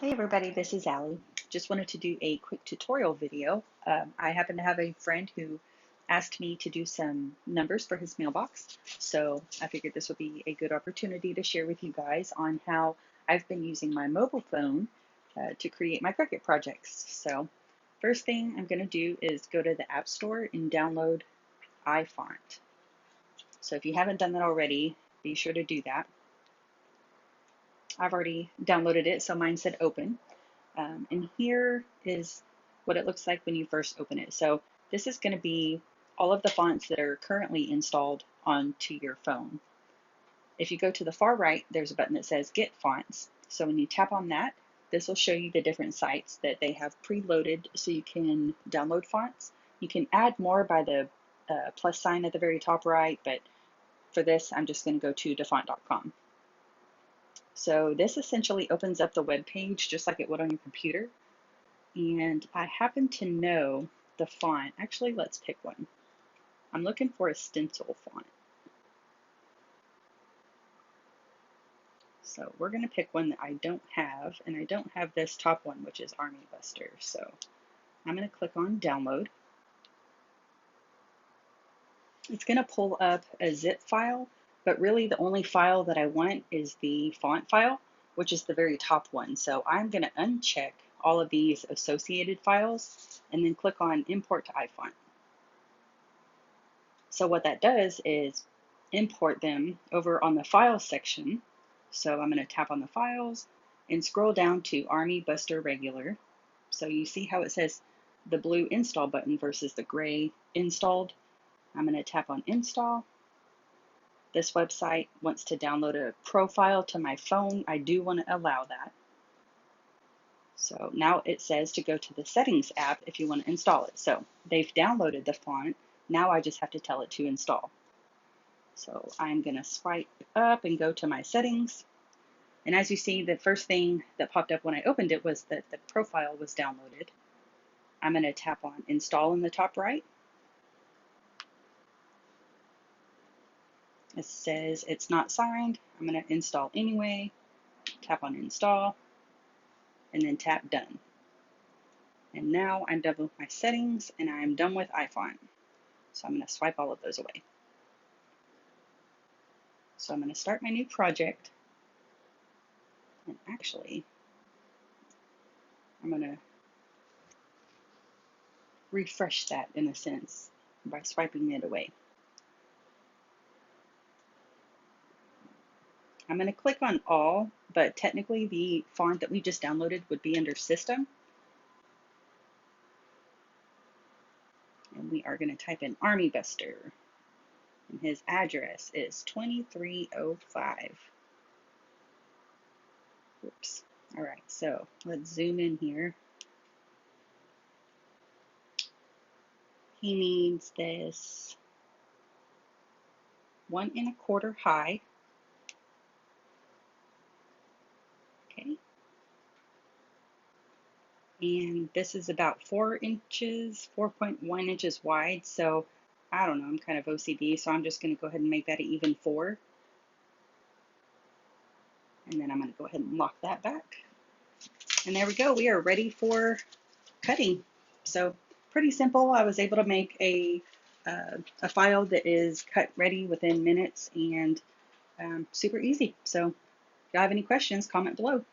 Hey everybody, this is Allie. Just wanted to do a quick tutorial video. I happen to have a friend who asked me to do some numbers for his mailbox, so I figured this would be a good opportunity to share with you guys on how I've been using my mobile phone to create my Cricut projects. So first thing I'm going to do is go to the App Store and download iFont. So if you haven't done that already, be sure to do that. I've already downloaded it, so mine said open. And here is what it looks like when you first open it. So this is going to be all of the fonts that are currently installed onto your phone. If you go to the far right, there's a button that says Get Fonts. So when you tap on that, this will show you the different sites that they have preloaded so you can download fonts. You can add more by the plus sign at the very top right, but for this, I'm just going to go to dafont.com. So this essentially opens up the web page just like it would on your computer. And I happen to know the font. Actually, let's pick one. I'm looking for a stencil font. So we're going to pick one that I don't have, and I don't have this top one, which is Army Buster. So I'm going to click on download. It's going to pull up a zip file, but really the only file that I want is the font file, which is the very top one. So I'm going to uncheck all of these associated files and then click on import to iFont. So what that does is import them over on the files section. So I'm going to tap on the files and scroll down to Army Buster Regular. So you see how it says the blue install button versus the gray installed. I'm going to tap on install. This website wants to download a profile to my phone. I do want to allow that. So now it says to go to the settings app if you want to install it. So they've downloaded the font. Now I just have to tell it to install. So I'm going to swipe up and go to my settings. And as you see, the first thing that popped up when I opened it was that the profile was downloaded. I'm going to tap on install in the top right. It says it's not signed. I'm going to install anyway. Tap on install and then tap done. And now I'm done with my settings and I'm done with iFont. So I'm going to swipe all of those away. So I'm going to start my new project. And actually, I'm going to refresh that in a sense by swiping it away. I'm going to click on all, but technically the font that we just downloaded would be under system. And we are going to type in Army Buster. And his address is 2305. Oops. All right, so let's zoom in here. He needs this 1 1/4 high. Okay. And this is about 4 inches, 4.1 inches wide. So I don't know, I'm kind of OCD, so I'm just going to go ahead and make that an even 4. And then I'm going to go ahead and lock that back. And there we go. We are ready for cutting. So pretty simple. I was able to make a file that is cut ready within minutes and super easy. So if you have any questions, comment below.